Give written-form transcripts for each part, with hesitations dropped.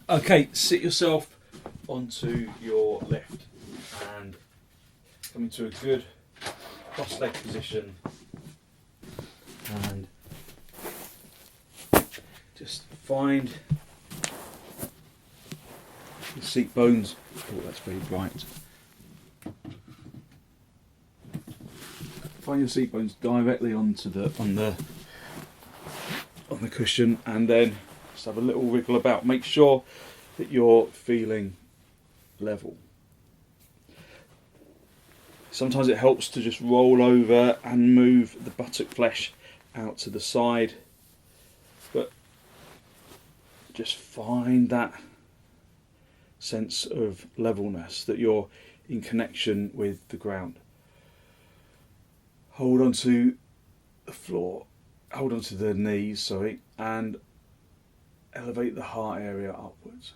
Okay, sit yourself onto your left and come into a good cross-leg position and just find the seat bones. Oh, that's very bright. Find your seat bones directly onto on the cushion, and then just have a little wriggle about. Make sure that you're feeling level. Sometimes it helps to just roll over and move the buttock flesh out to the side, but just find that sense of levelness, that you're in connection with the ground. Hold on to the floor, hold on to the knees, and elevate the heart area upwards.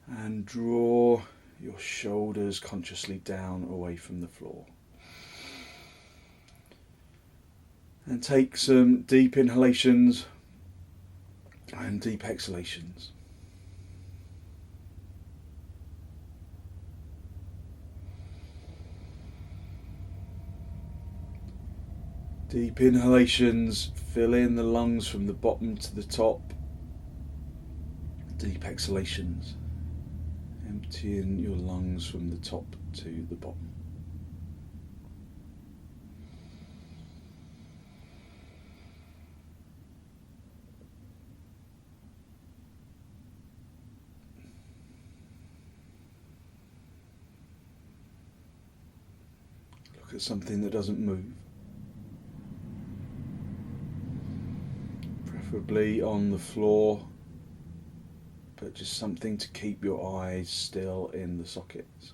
And draw your shoulders consciously down away from the floor. And take some deep inhalations and deep exhalations. Deep inhalations, fill in the lungs from the bottom to the top. Deep exhalations, emptying your lungs from the top to the bottom. Look at something that doesn't move. Preferably on the floor, but just something to keep your eyes still in the sockets.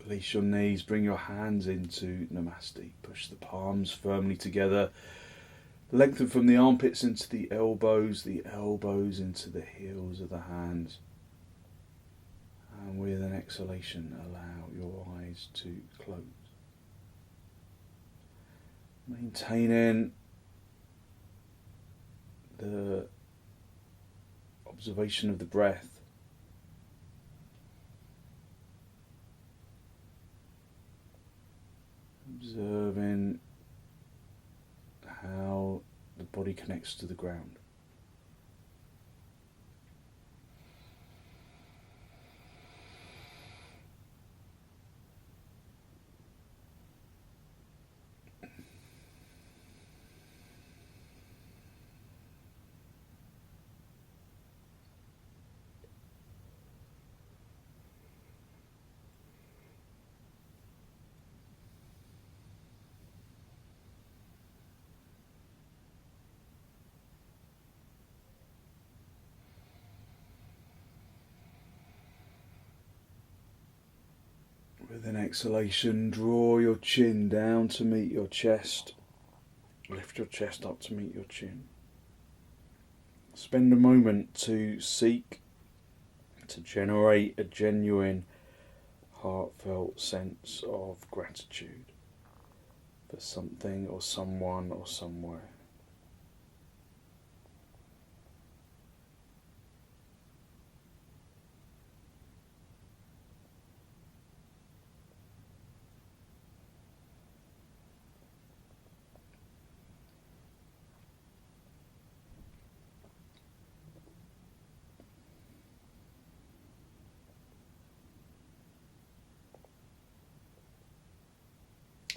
Release your knees, bring your hands into Namaste. Push the palms firmly together. Lengthen from the armpits into the elbows into the heels of the hands. And with an exhalation, allow your eyes to close. Maintaining the observation of the breath. Observing how the body connects to the ground. With an exhalation, draw your chin down to meet your chest. Lift your chest up to meet your chin. Spend a moment to seek to generate a genuine, heartfelt sense of gratitude for something or someone or somewhere.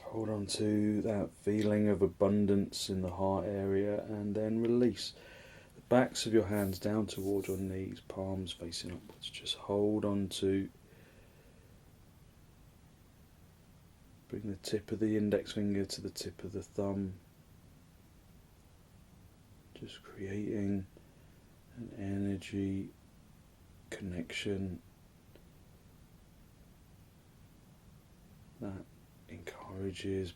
Hold on to that feeling of abundance in the heart area, and then release the backs of your hands down towards your knees, palms facing upwards. Just hold on to, bring the tip of the index finger to the tip of the thumb, just creating an energy connection that encourages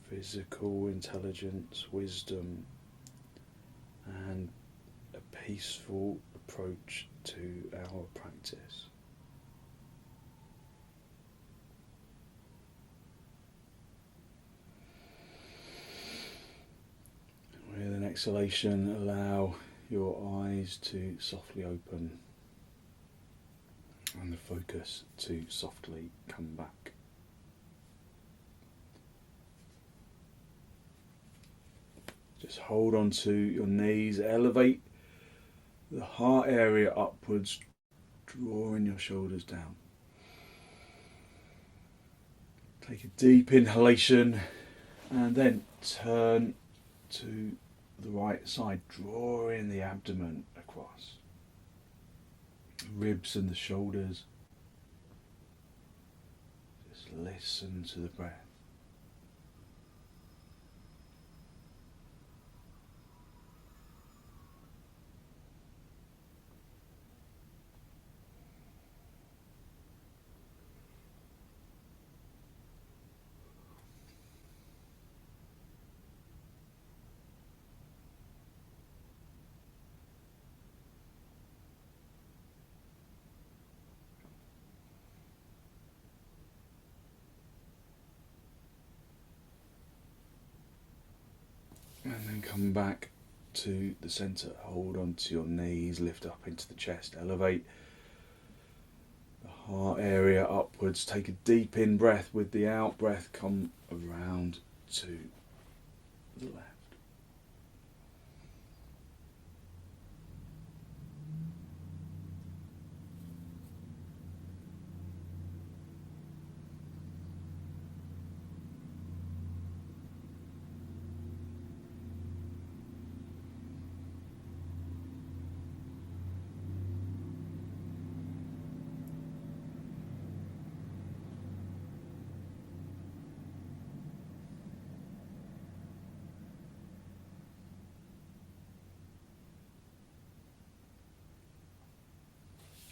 physical intelligence, wisdom, and a peaceful approach to our practice. With an exhalation, allow your eyes to softly open and the focus to softly come back. Just hold on to your knees, elevate the heart area upwards, drawing your shoulders down. Take a deep inhalation and then turn to the right side, drawing the abdomen across. Ribs and the shoulders. Just listen to the breath. And then come back to the centre. Hold on to your knees, lift up into the chest, elevate the heart area upwards. Take a deep in breath. With the out breath, come around to the left.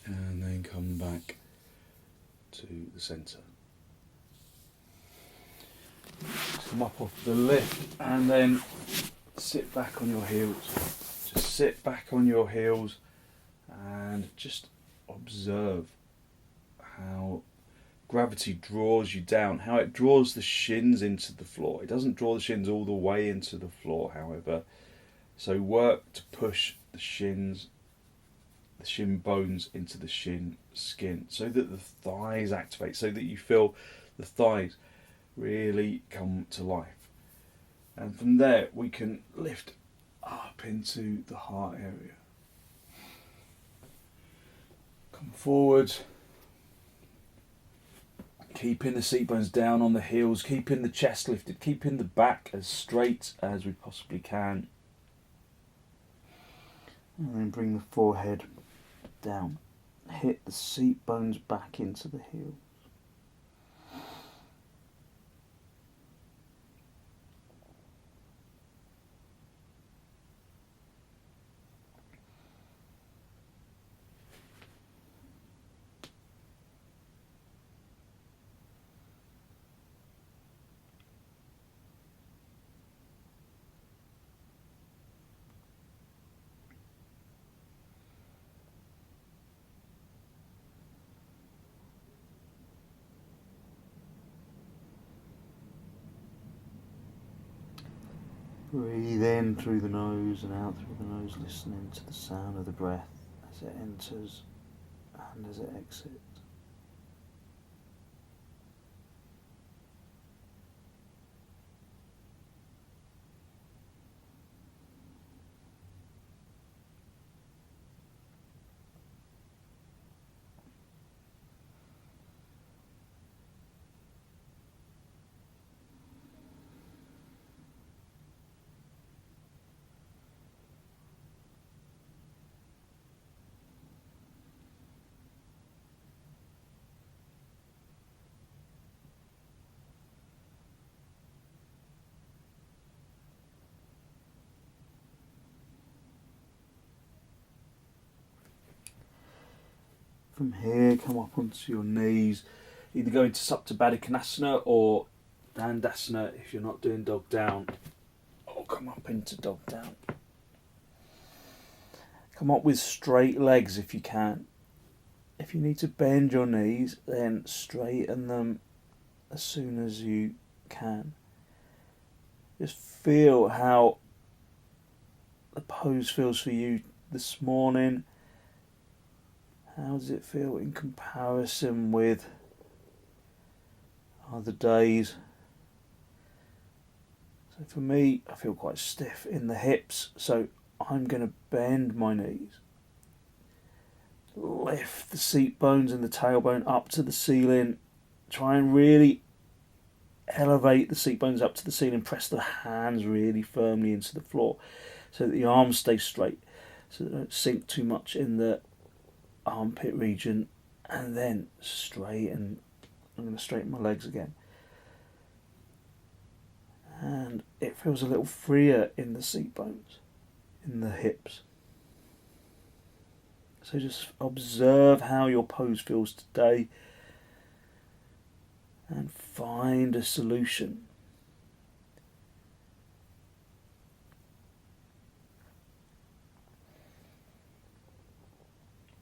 And then come back to the centre. Come up off the lift and then sit back on your heels. Just sit back on your heels and just observe how gravity draws you down, how it draws the shins into the floor. It doesn't draw the shins all the way into the floor, however. So work to push the shin bones into the shin skin so that the thighs activate, so that you feel the thighs really come to life. And from there we can lift up into the heart area. Come forward, keeping the seat bones down on the heels, keeping the chest lifted, keeping the back as straight as we possibly can. And then bring the forehead down. Hit the seat bones back into the heels. Breathe in through the nose and out through the nose, listening to the sound of the breath as it enters and as it exits. From here, come up onto your knees, either go into supta baddhangulyasana or Dandasana if you're not doing dog down. Or come up into dog down. Come up with straight legs if you can. If you need to bend your knees, then straighten them as soon as you can. Just feel how the pose feels for you this morning. How does it feel in comparison with other days? So for me, I feel quite stiff in the hips, so I'm going to bend my knees. Lift the seat bones and the tailbone up to the ceiling. Try and really elevate the seat bones up to the ceiling. Press the hands really firmly into the floor so that the arms stay straight, so they don't sink too much in the armpit region. And then straighten. I'm going to straighten my legs again. And it feels a little freer in the seat bones, in the hips. So just observe how your pose feels today and find a solution.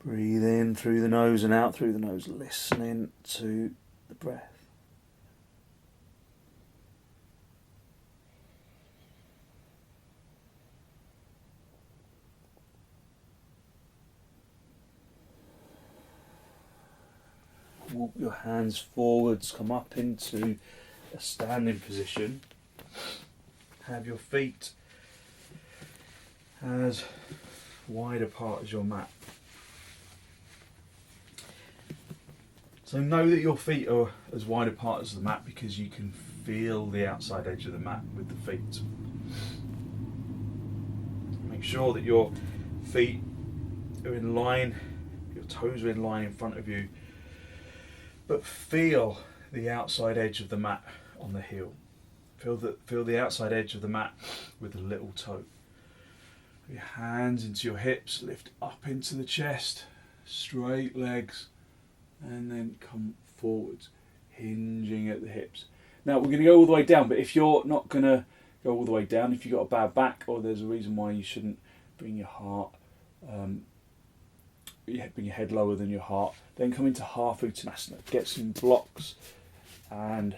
Breathe in through the nose and out through the nose, listening to the breath. Walk your hands forwards, come up into a standing position. Have your feet as wide apart as your mat. So know that your feet are as wide apart as the mat because you can feel the outside edge of the mat with the feet. Make sure that your feet are in line, your toes are in line in front of you. But feel the outside edge of the mat on the heel. Feel the outside edge of the mat with the little toe. Your hands into your hips, lift up into the chest, straight legs, and then come forwards, hinging at the hips. Now we're going to go all the way down, but if you're not going to go all the way down, if you've got a bad back or there's a reason why you shouldn't bring your heart, bring your head lower than your heart, then come into half uttanasana. Get some blocks and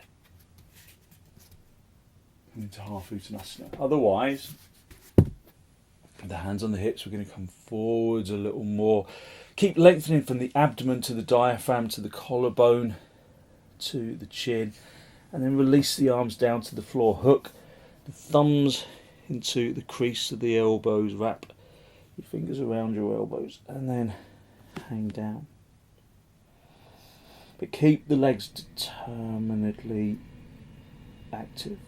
come into half uttanasana. Otherwise, with the hands on the hips, we're going to come forwards a little more. Keep lengthening from the abdomen to the diaphragm to the collarbone to the chin, and then release the arms down to the floor. Hook the thumbs into the crease of the elbows. Wrap your fingers around your elbows, and then hang down. But keep the legs determinedly active.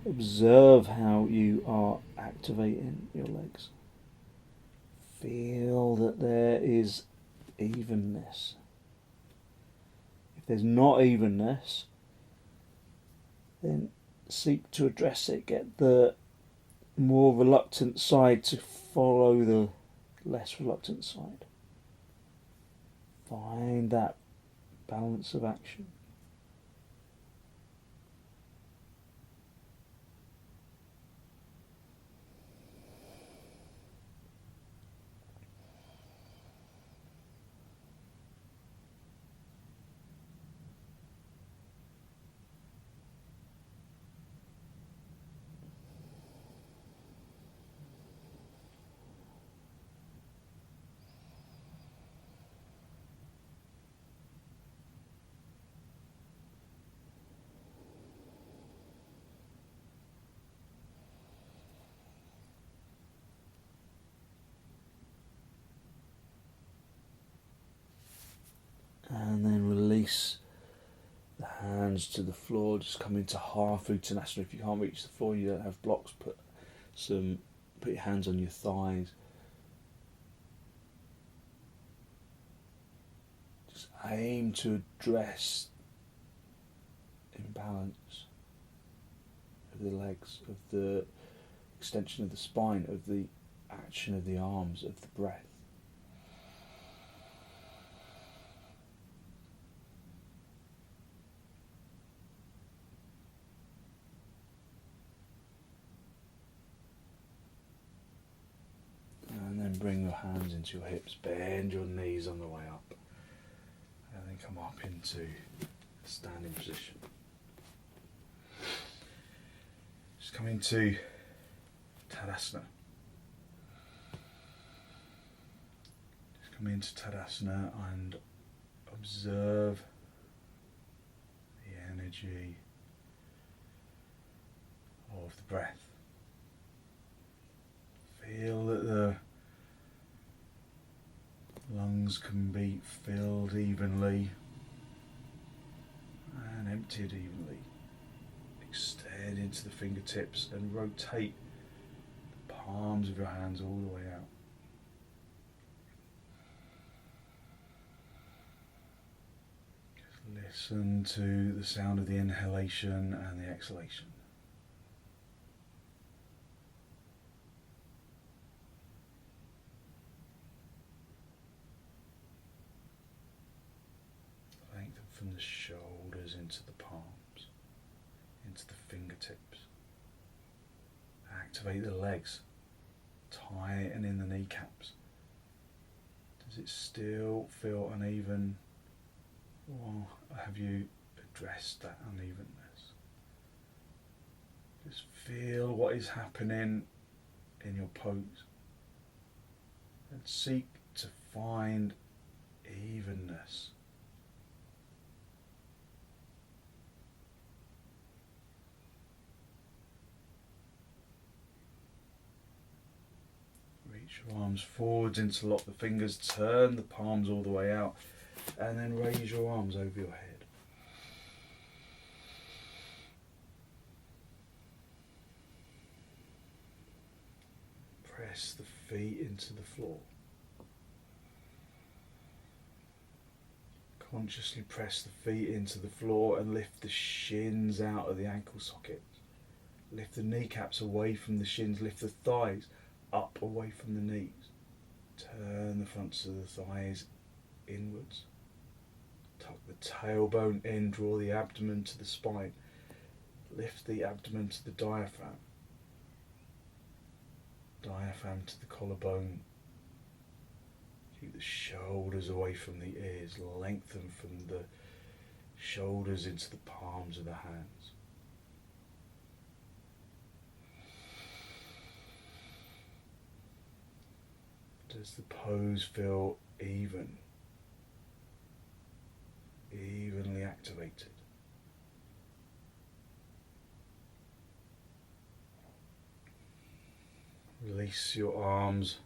Observe how you are activating your legs. Feel that there is evenness. If there's not evenness, then seek to address it. Get the more reluctant side to follow the less reluctant side. Find that balance of action. And then release the hands to the floor. Just come into half uttanasana. If you can't reach the floor, you don't have blocks, put your hands on your thighs. Just aim to address imbalance of the legs, of the extension of the spine, of the action of the arms, of the breath. hands into your hips, bend your knees on the way up, and then come up into a standing position. Just come into tadasana. Just come into tadasana and observe the energy of the breath. Feel that the lungs can be filled evenly and emptied evenly. Extend into the fingertips and rotate the palms of your hands all the way out. Just listen to the sound of the inhalation and the exhalation. Lengthen from the shoulders into the palms, into the fingertips. Activate the legs, tighten in the kneecaps. Does it still feel uneven, or have you addressed that unevenness? Just feel what is happening in your pose and seek to find evenness. Reach your arms forwards, interlock the fingers, turn the palms all the way out, and then raise your arms over your head. Press the feet into the floor. Consciously press the feet into the floor and lift the shins out of the ankle sockets. Lift the kneecaps away from the shins, lift the thighs up away from the knees. Turn the fronts of the thighs inwards. Tuck the tailbone in, draw the abdomen to the spine. Lift the abdomen to the diaphragm. Diaphragm to the collarbone. Keep the shoulders away from the ears. Lengthen from the shoulders into the palms of the hands. Does the pose feel even? Evenly activated? Release your arms,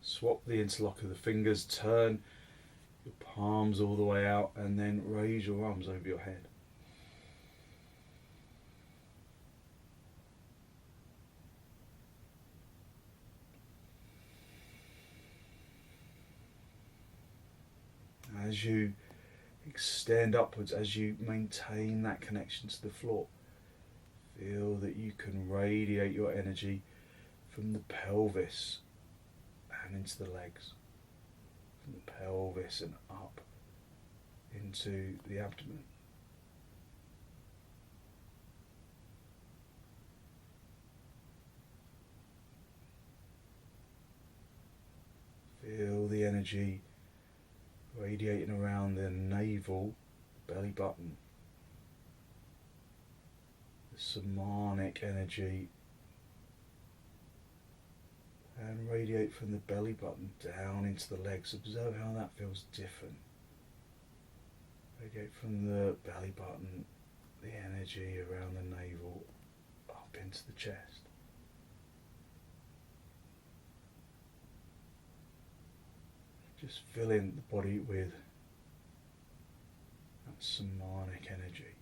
swap the interlock of the fingers, turn your palms all the way out, and then raise your arms over your head. As you extend upwards, as you maintain that connection to the floor, feel that you can radiate your energy from the pelvis and into the legs, from the pelvis and up into the abdomen. Feel the energy radiating around the navel, belly button, the somatic energy, and radiate from the belly button down into the legs. Observe how that feels different. Radiate from the belly button, the energy around the navel, up into the chest. Just filling the body with that somatic energy.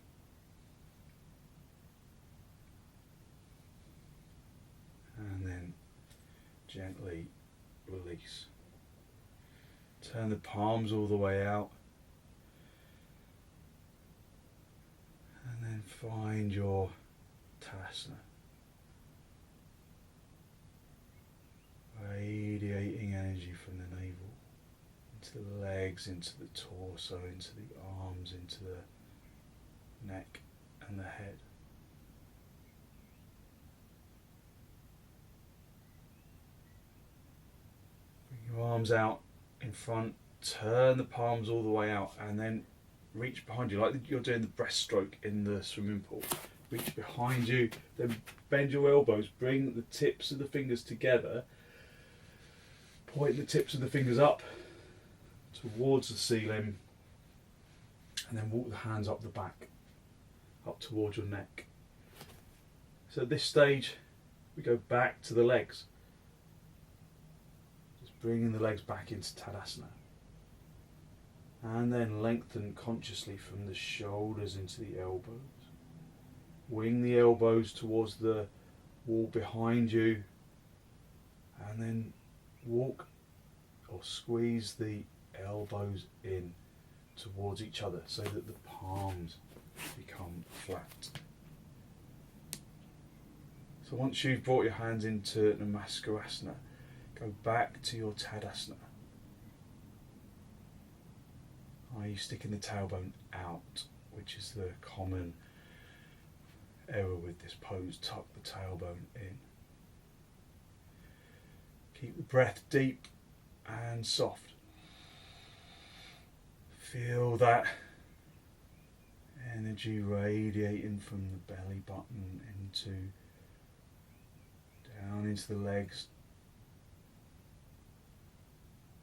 And then gently release. Turn the palms all the way out. And then find your tadasana. Radiating energy from the navel into the legs, into the torso, into the arms, into the neck and the head. Bring your palms out in front, turn the palms all the way out, and then reach behind you like you're doing the breaststroke in the swimming pool. Reach behind you, then bend your elbows, bring the tips of the fingers together, point the tips of the fingers up towards the ceiling, and then walk the hands up the back, up towards your neck. So at this stage, we go back to the legs. Just bringing the legs back into tadasana. And then lengthen consciously from the shoulders into the elbows. Wing the elbows towards the wall behind you, and then walk or squeeze the elbows in towards each other so that the palms become flat. So once you've brought your hands into namaskarasana, go back to your tadasana. Are you sticking the tailbone out, which is the common error with this pose? Tuck the tailbone in. Keep the breath deep and soft. Feel that energy radiating from the belly button down into the legs,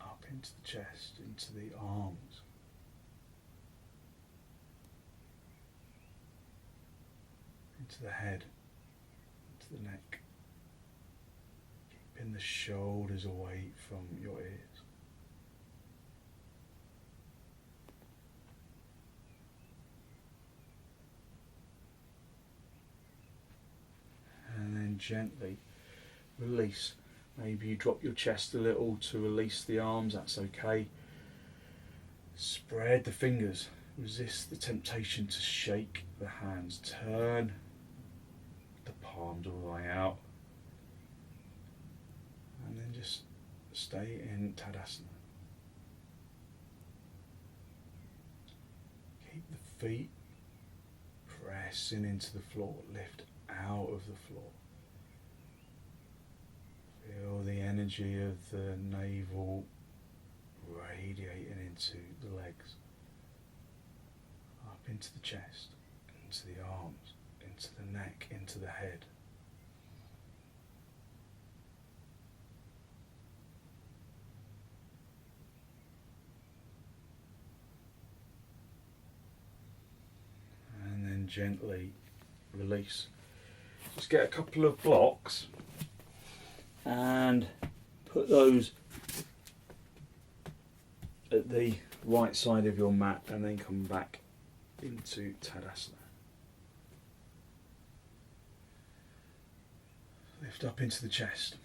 up into the chest, into the arms. Into the head, into the neck, keeping the shoulders away from your ears. And then gently release. Maybe you drop your chest a little to release the arms, that's okay. Spread the fingers, resist the temptation to shake the hands, turn the palms all the way out, and then just stay in tadasana. Keep the feet pressing into the floor, lift out of the floor. Feel the energy of the navel radiating into the legs, up into the chest, into the arms, into the neck, into the head. And then gently release. Just get a couple of blocks and put those at the right side of your mat, and then come back into tadasana. Lift up into the chest.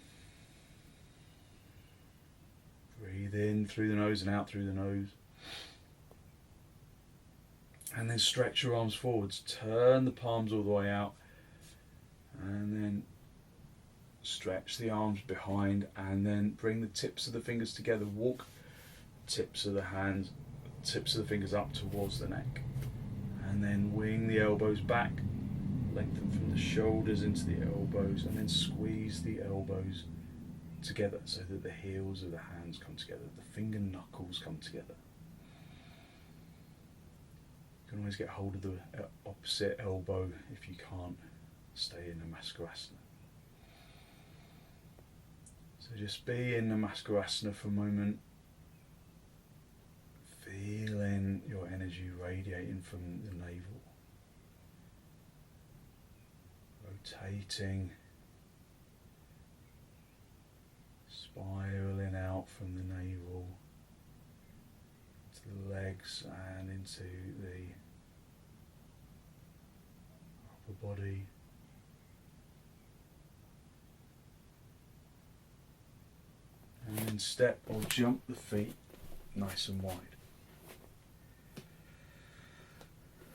Breathe in through the nose and out through the nose. And then stretch your arms forwards. Turn the palms all the way out. And then stretch the arms behind, and then bring the tips of the fingers together. Walk tips of the hands, tips of the fingers up towards the neck. And then wing the elbows back. Lengthen from the shoulders into the elbows, and then squeeze the elbows together so that the heels of the hands come together, the finger knuckles come together. You can always get hold of the opposite elbow if you can't stay in namaskarasana. So just be in namaskarasana for a moment, feeling your energy radiating from the navel, rotating, spiraling out from the navel to the legs and into the upper body. And then step or jump the feet nice and wide.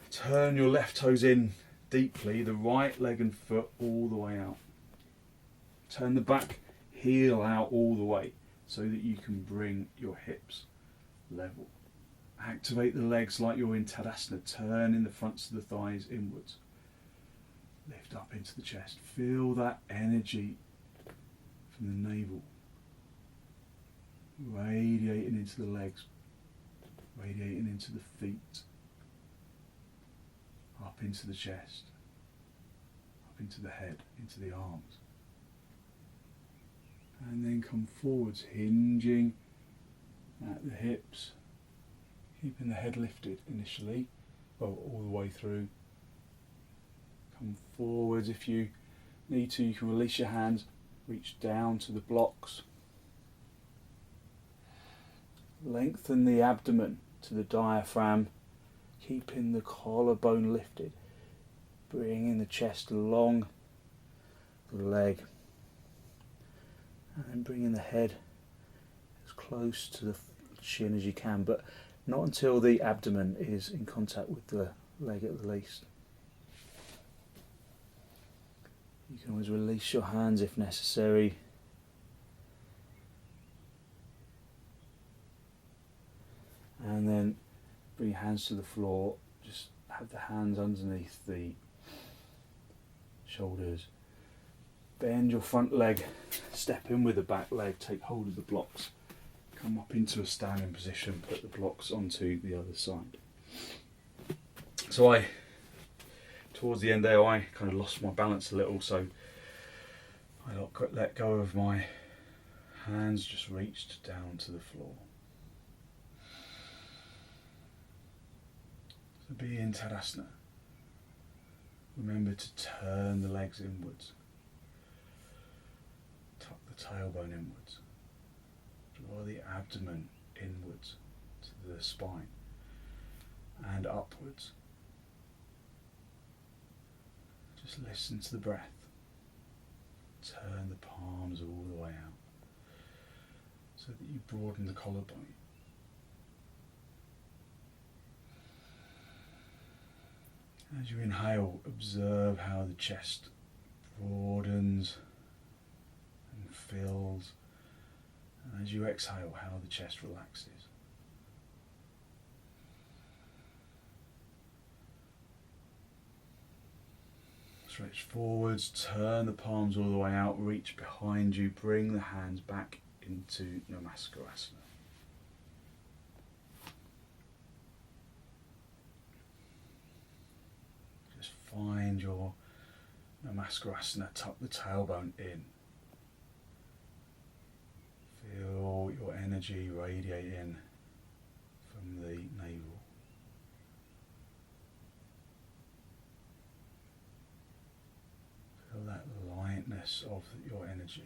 Turn your left toes in deeply, the right leg and foot all the way out. Turn the back heel out all the way so that you can bring your hips level. Activate the legs like you're in tadasana, turning the fronts of the thighs inwards. Lift up into the chest. Feel that energy from the navel radiating into the legs, radiating into the feet, up into the chest, up into the head, into the arms. And then come forwards, hinging at the hips, keeping the head lifted initially, well, all the way through. Come forwards. If you need to, you can release your hands, reach down to the blocks. Lengthen the abdomen to the diaphragm, keeping the collarbone lifted, bringing the chest along the leg, and then bringing the head as close to the shin as you can, but not until the abdomen is in contact with the leg at the least. You can always release your hands if necessary. And then bring your hands to the floor. Just have the hands underneath the shoulders. Bend your front leg. Step in with the back leg. Take hold of the blocks. Come up into a standing position. Put the blocks onto the other side. So towards the end there, I kind of lost my balance a little. So I let go of my hands. Just reached down to the floor. Be in tadasana. Remember to turn the legs inwards. Tuck the tailbone inwards. Draw the abdomen inwards to the spine and upwards. Just listen to the breath. Turn the palms all the way out so that you broaden the collarbone. As you inhale, observe how the chest broadens and fills, and as you exhale, how the chest relaxes. Stretch forwards, turn the palms all the way out, reach behind you, bring the hands back into namaskarasana. Find your namaskarasana, tuck the tailbone in. Feel your energy radiate in from the navel. Feel that lightness of your energy.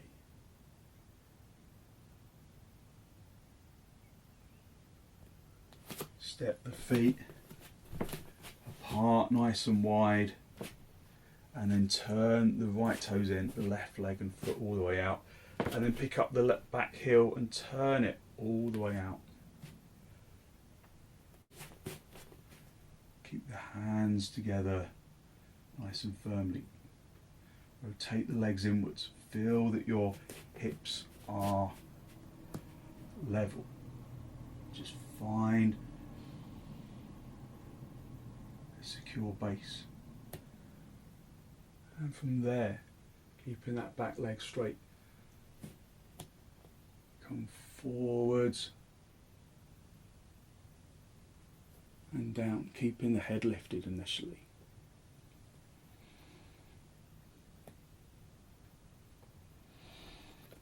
Step the feet apart nice and wide, and then turn the right toes in, the left leg and foot all the way out, and then pick up the back heel and turn it all the way out. Keep the hands together nice and firmly. Rotate the legs inwards. Feel that your hips are level. Just find secure base, and from there, keeping that back leg straight, come forwards and down, keeping the head lifted initially.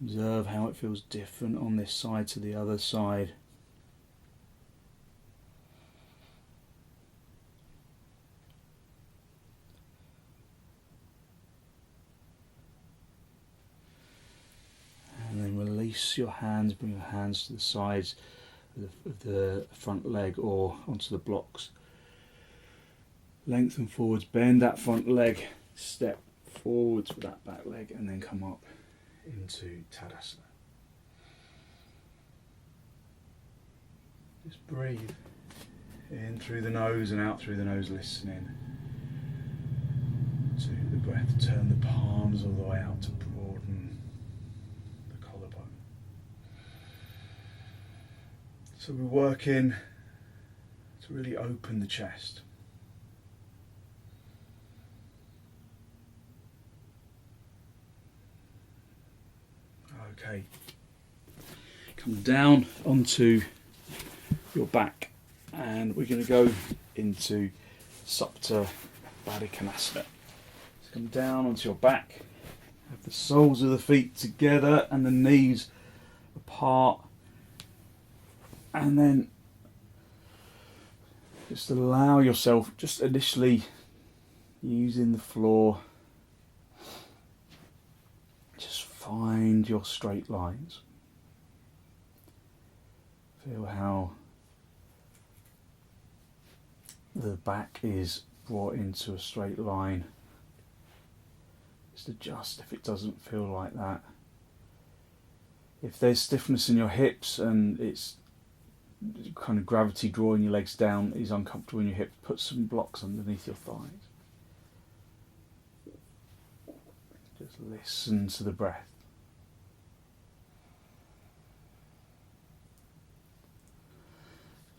Observe how it feels different on this side to the other side. Release your hands, bring your hands to the sides of the front leg or onto the blocks. Lengthen forwards, bend that front leg, step forwards with that back leg, and then come up into tadasana. Just breathe in through the nose and out through the nose, listening to the breath. Turn the palms all the way out to broaden the collarbone. So we're working to really open the chest. Okay. You come down onto your back, and we're going to go into supta baddangulyasana. So come down onto your back, have the soles of the feet together and the knees apart, and then just allow yourself, just initially using the floor, just find your straight lines. Feel how the back is brought into a straight line. Just adjust if it doesn't feel like that. If there's stiffness in your hips and it's kind of gravity drawing your legs down is uncomfortable in your hips, put some blocks underneath your thighs. Just listen to the breath.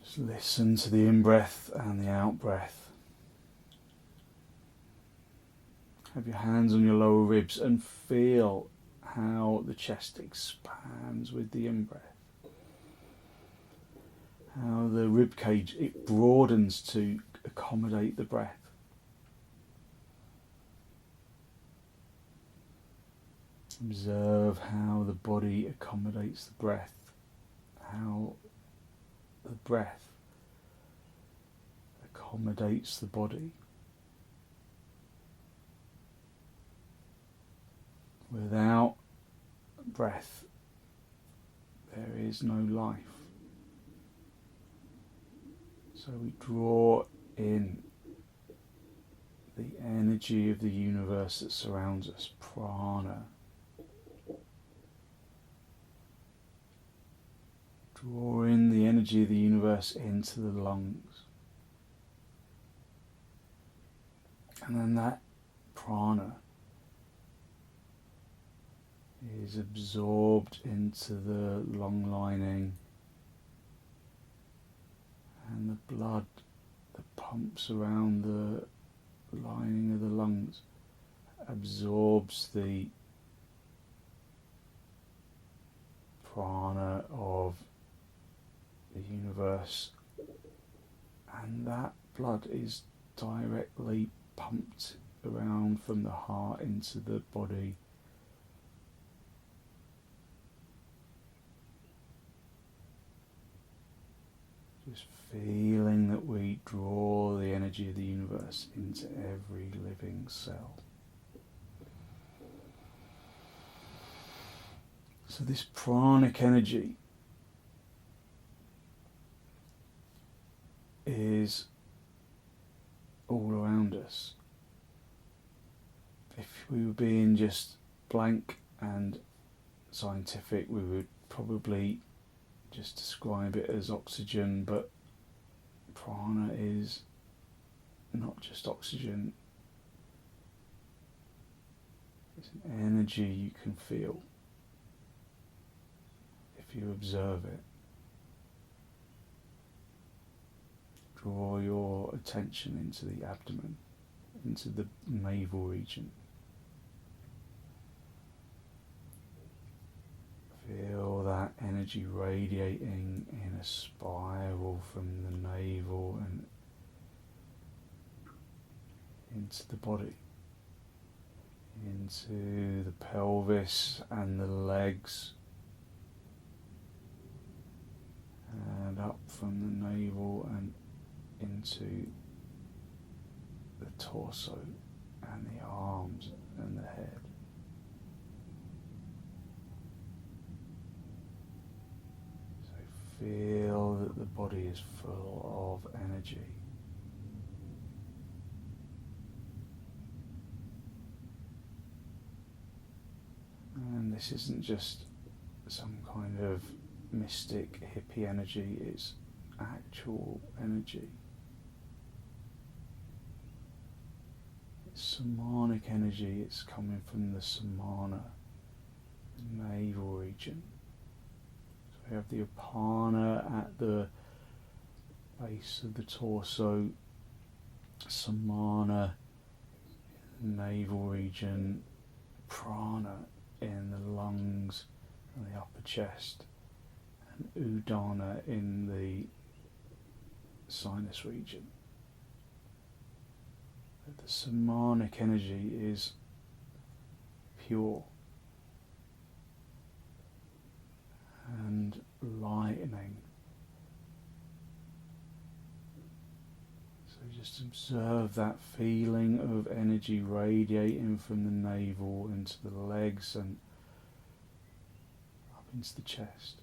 Just listen to the in-breath and the out-breath. Have your hands on your lower ribs and feel how the chest expands with the in-breath. How the rib cage, it broadens to accommodate the breath. Observe how the body accommodates the breath, how the breath accommodates the body. Without breath, there is no life. So we draw in the energy of the universe that surrounds us, prana. Draw in the energy of the universe into the lungs. And then that prana is absorbed into the lung lining, and the blood that pumps around the lining of the lungs absorbs the prana of the universe, and that blood is directly pumped around from the heart into the body. Just feeling that we draw the energy of the universe into every living cell. So this pranic energy is all around us. If we were being just blank and scientific, we would probably just describe it as oxygen, but prana is not just oxygen. It's an energy you can feel if you observe it. Draw your attention into the abdomen, into the navel region. Feel that energy radiating in a spiral from the navel and into the body, into the pelvis and the legs, and up from the navel and into the torso and the arms and the head. Feel that the body is full of energy. And this isn't just some kind of mystic hippie energy, it's actual energy. It's samanic energy, it's coming from the samana, the navel region. We have the apana at the base of the torso, samana in the navel region, prana in the lungs and the upper chest, and udana in the sinus region. The samanic energy is pure and lightening. So just observe that feeling of energy radiating from the navel into the legs and up into the chest.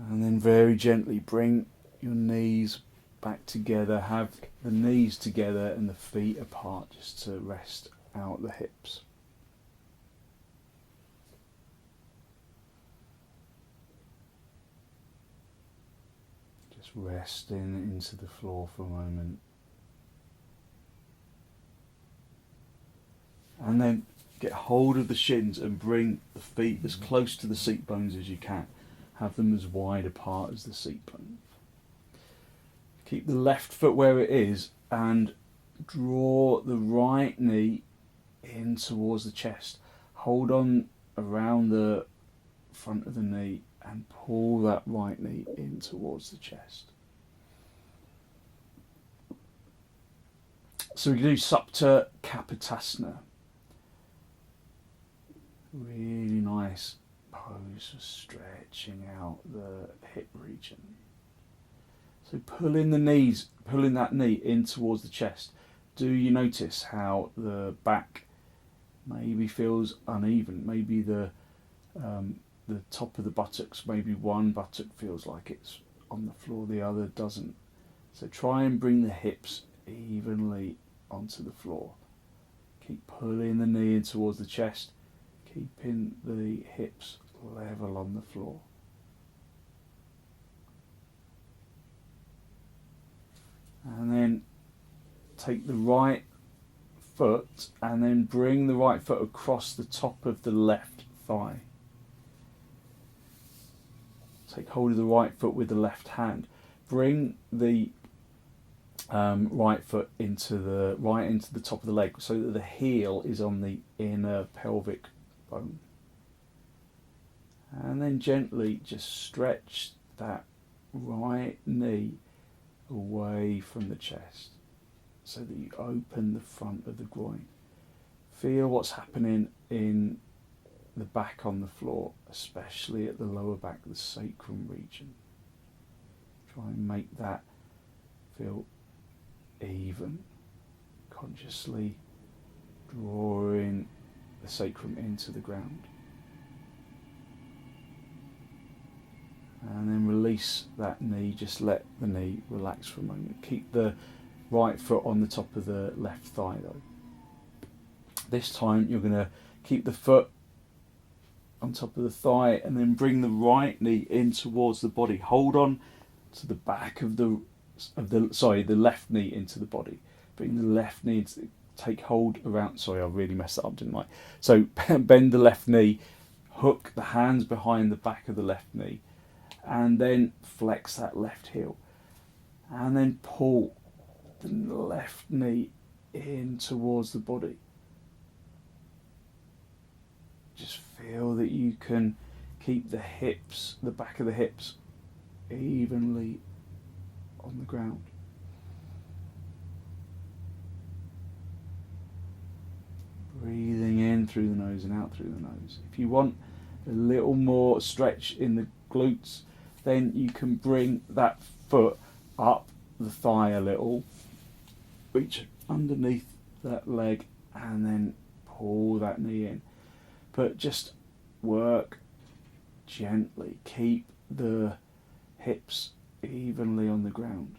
And then very gently bring your knees back together, have the knees together and the feet apart just to rest out the hips. Just resting into the floor for a moment. And then get hold of the shins and bring the feet as close to the seat bones as you can. Have them as wide apart as the seat bone. Keep the left foot where it is and draw the right knee in towards the chest. Hold on around the front of the knee and pull that right knee in towards the chest. So we can do supta kapotasana. Really nice pose for stretching out the hip region. So pulling that knee in towards the chest. Do you notice how the back maybe feels uneven? Maybe the top of the buttocks, maybe one buttock feels like it's on the floor, the other doesn't. So try and bring the hips evenly onto the floor. Keep pulling the knee in towards the chest, keeping the hips level on the floor. And then take the right foot and then bring the right foot across the top of the left thigh. Take hold of the right foot with the left hand. Bring the right foot into the top of the leg so that the heel is on the inner pelvic bone. And then gently just stretch that right knee away from the chest so that you open the front of the groin. Feel what's happening in the back on the floor, especially at the lower back, the sacrum region. Try and make that feel even, consciously drawing the sacrum into the ground. And then release that knee, just let the knee relax for a moment. Keep the right foot on the top of the left thigh though. This time you're going to keep the foot on top of the thigh and then bring the right knee in towards the body. Hold on to the back of the left knee into the body. Bring the left knee into, take hold around, I really messed that up, didn't I? So bend the left knee, hook the hands behind the back of the left knee, and then flex that left heel. And then pull the left knee in towards the body. Just feel that you can keep the hips, the back of the hips, evenly on the ground. Breathing in through the nose and out through the nose. If you want a little more stretch in the glutes, then you can bring that foot up the thigh a little, reach underneath that leg and then pull that knee in. But just work gently, keep the hips evenly on the ground.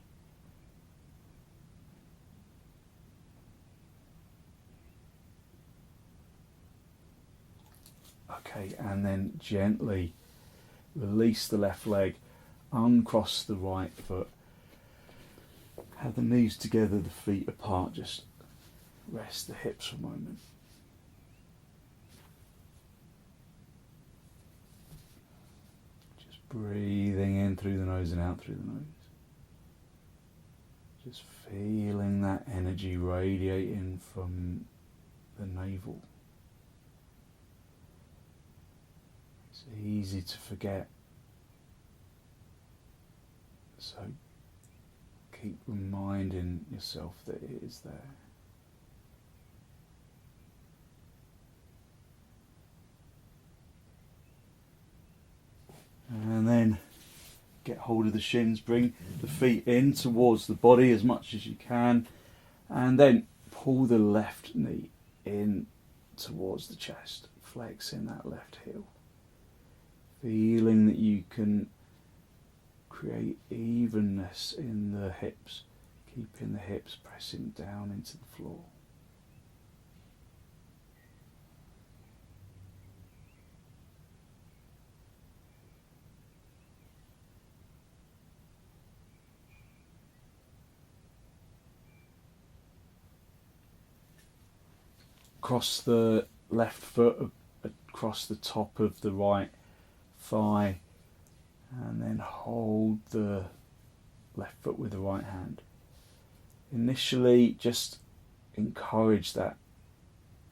Okay, and then gently release the left leg, uncross the right foot, have the knees together, the feet apart, just rest the hips for a moment. Just Breathing in through the nose and out through the nose. Just feeling that energy radiating from the navel. It's easy to forget, so keep reminding yourself that it is there. And then get hold of the shins, bring the feet in towards the body as much as you can, and then pull the left knee in towards the chest, flexing that left heel. Feeling that you can create evenness in the hips, keeping the hips pressing down into the floor. Cross the left foot across the top of the right thigh, and then hold the left foot with the right hand. Initially, just encourage that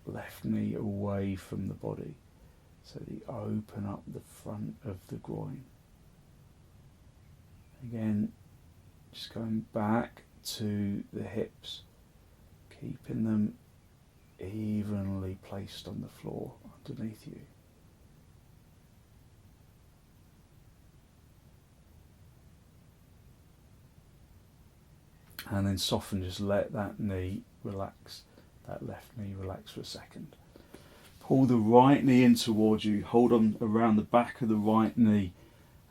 left knee away from the body, so that you open up the front of the groin. Again, just going back to the hips, keeping them evenly placed on the floor underneath you. And then soften, just let that knee relax, that left knee relax for a second. Pull the right knee in towards you, hold on around the back of the right knee,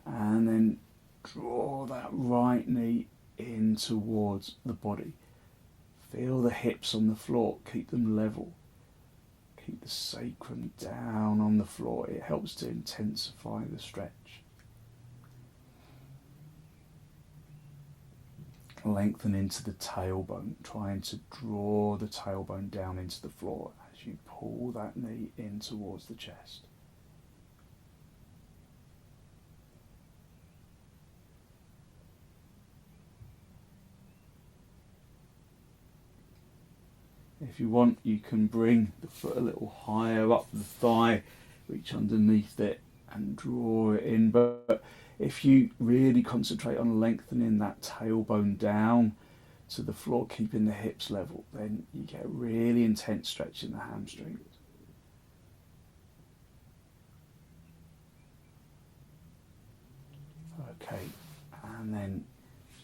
and then draw that right knee in towards the body. Feel the hips on the floor, keep them level. Keep the sacrum down on the floor. It helps to intensify the stretch. Lengthen into the tailbone, trying to draw the tailbone down into the floor as you pull that knee in towards the chest. If you want, you can bring the foot a little higher up the thigh, reach underneath it and draw it in. But if you really concentrate on lengthening that tailbone down to the floor, keeping the hips level, then you get really intense stretch in the hamstrings. Okay, and then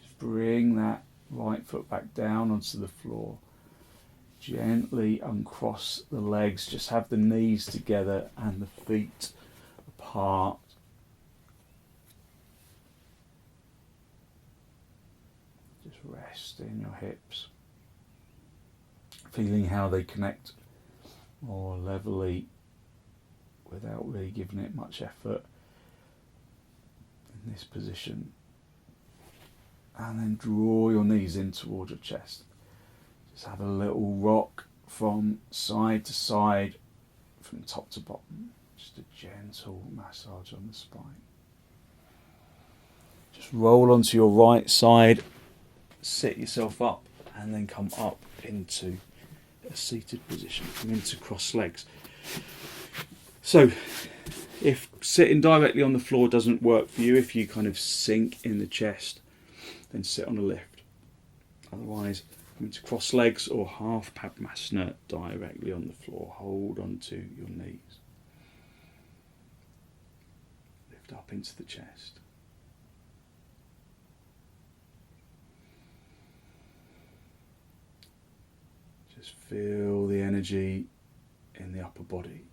just bring that right foot back down onto the floor. Gently uncross the legs, just have the knees together and the feet apart. Just rest in your hips, feeling how they connect more levelly without really giving it much effort in this position. And then draw your knees in towards your chest. Just have a little rock from side to side, from top to bottom. Just a gentle massage on the spine. Just roll onto your right side, sit yourself up, and then come up into a seated position. Come into cross legs. So, if sitting directly on the floor doesn't work for you, if you kind of sink in the chest, then sit on a lift. Otherwise, into cross legs or half padmasana directly on the floor. Hold onto your knees. Lift up into the chest. Just feel the energy in the upper body.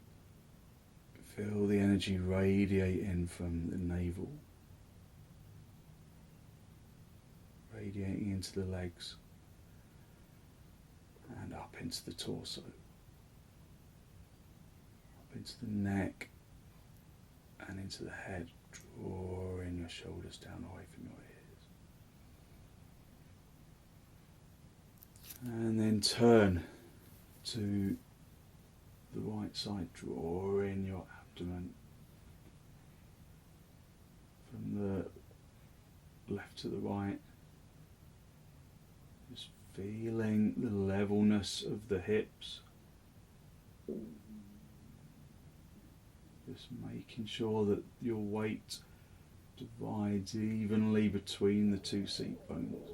Feel the energy radiating from the navel, radiating into the legs and up into the torso, up into the neck and into the head, drawing your shoulders down away from your ears. And then turn to the right side, draw in your abdomen from the left to the right. Just feeling the levelness of the hips. Just making sure that your weight divides evenly between the two seat bones.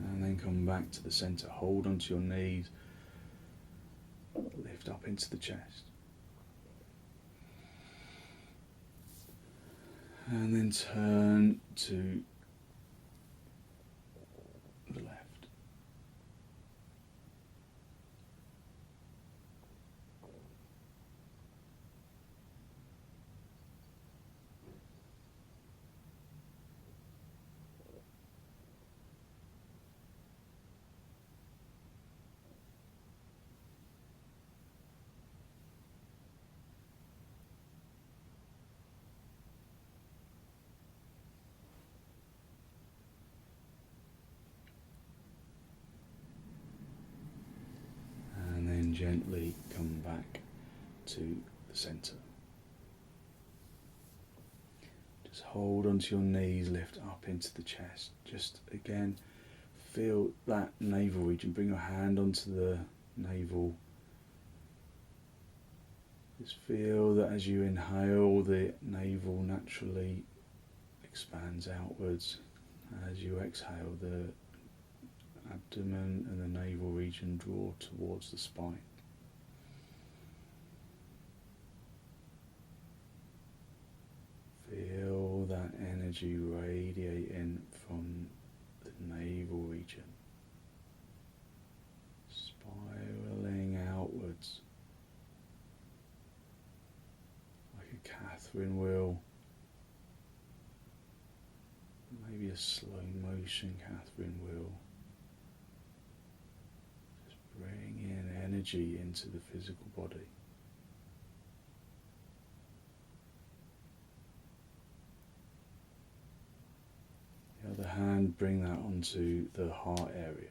And then come back to the centre. Hold onto your knees. Lift up into the chest. And then turn to the left. Gently come back to the centre. Just hold onto your knees, lift up into the chest. Just again, feel that navel region. Bring your hand onto the navel. Just feel that as you inhale, the navel naturally expands outwards. As you exhale, the abdomen and the navel region draw towards the spine. Feel that energy radiating from the navel region, spiraling outwards like a Catherine wheel, maybe a slow motion Catherine wheel. Bring in energy into the physical body. The other hand, bring that onto the heart area.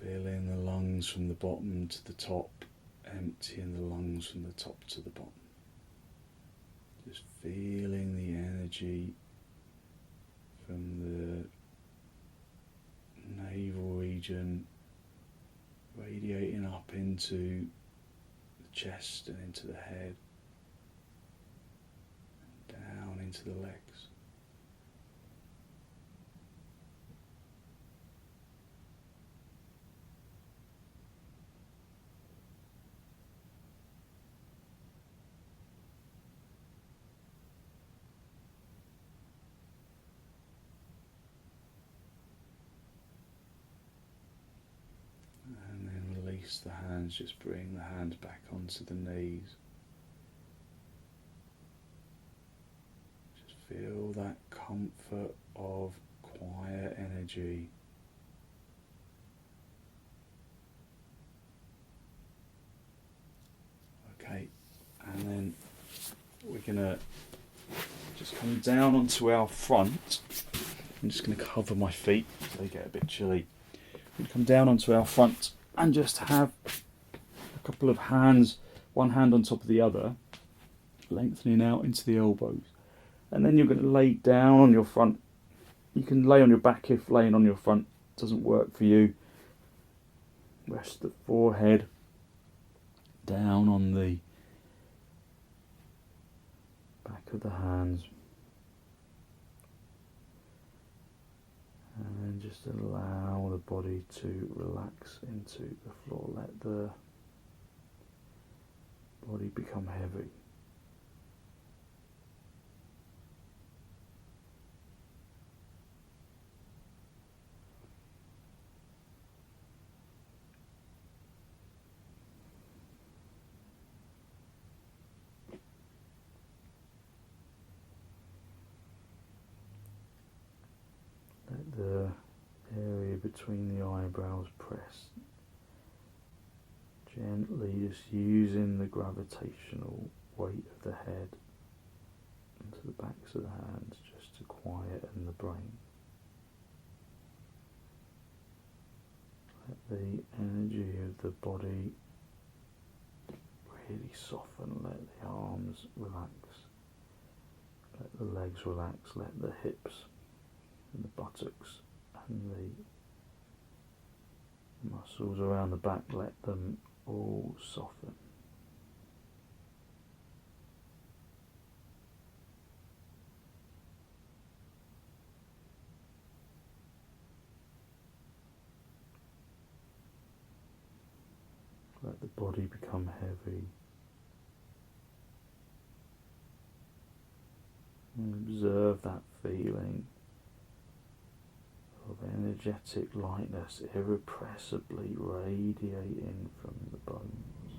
Filling the lungs from the bottom to the top, emptying the lungs from the top to the bottom. Just feeling the energy from the navel region radiating up into the chest and into the head, and down into the legs. Release the hands, just bring the hands back onto the knees. Just feel that comfort of quiet energy. Okay, and then we're going to just come down onto our front. I'm just going to cover my feet so they get a bit chilly. We're going to come down onto our front and just have a couple of hands, one hand on top of the other, lengthening out into the elbows. And then you're going to lay down on your front. You can lay on your back if laying on your front doesn't work for you. Rest the forehead down on the back of the hands. And then just allow the body to relax into the floor. Let the body become heavy. Let the area between the eyebrows press. Gently just using the gravitational weight of the head, onto the backs of the hands just to quieten the brain. Let the energy of the body really soften. Let the arms relax. Let the legs relax. Let the hips and the buttocks and the muscles around the back, let them all soften. Let the body become heavy. And observe that feeling of energetic lightness irrepressibly radiating from the bones.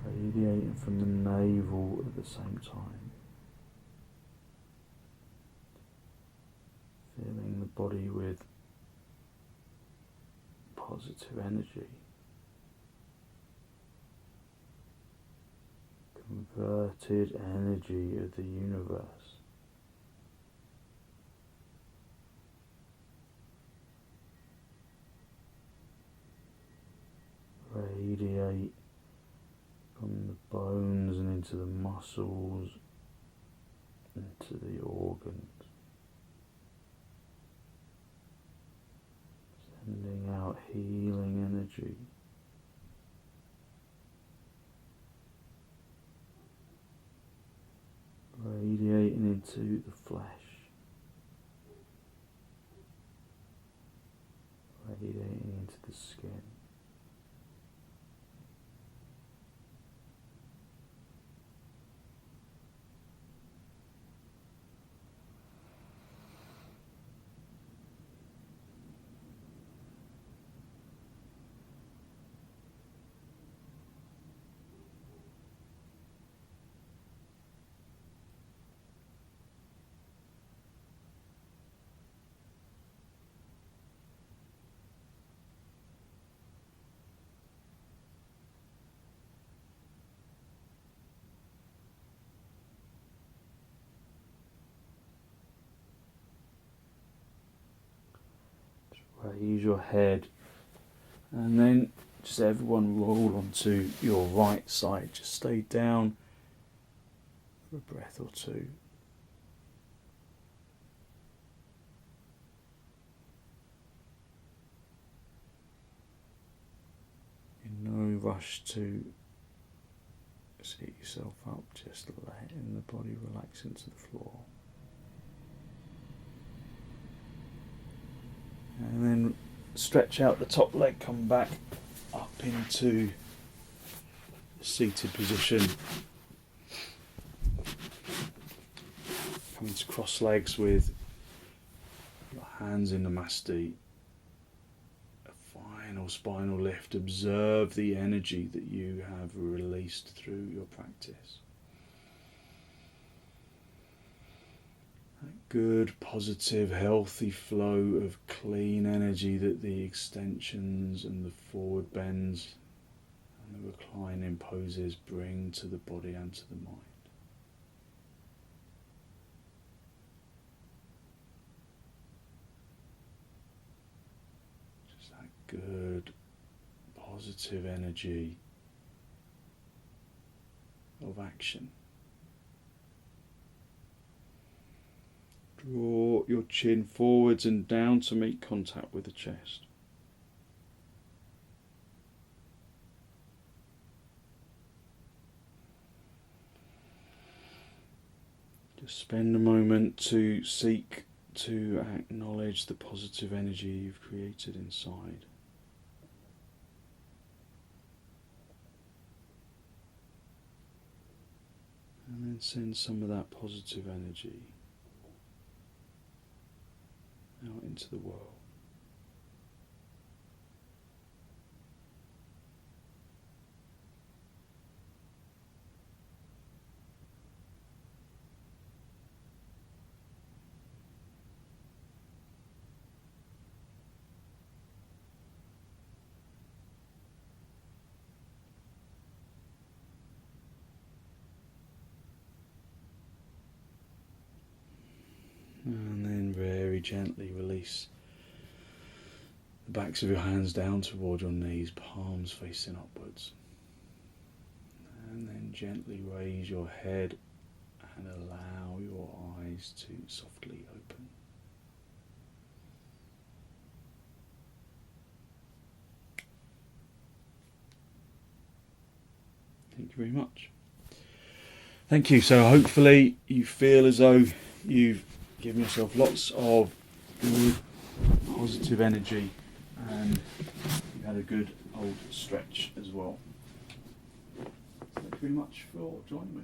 Radiating from the navel at the same time. Filling the body with positive energy. Converted energy of the universe. Radiate from the bones and into the muscles, into the organs. Sending out healing energy. Radiating into the flesh. Radiating into the skin. Raise your head and then just everyone roll onto your right side. Just stay down for a breath or two. In no rush to sit yourself up, just letting the body relax into the floor. And then stretch out the top leg, come back up into the seated position. Coming to cross legs with your hands in namaskarasana. A final spinal lift. Observe the energy that you have released through your practice. Good, positive, healthy flow of clean energy that the extensions and the forward bends and the reclining poses bring to the body and to the mind. Just that good, positive energy of action. Draw your chin forwards and down to make contact with the chest. Just spend a moment to seek to acknowledge the positive energy you've created inside. And then send some of that positive energy out into the world. And then very gently release the backs of your hands down toward your knees, palms facing upwards. And then gently raise your head and allow your eyes to softly open. Thank you very much. Thank you. So hopefully you feel as though you've given yourself lots of good positive energy and you had a good old stretch as well. Thank you very much for joining me.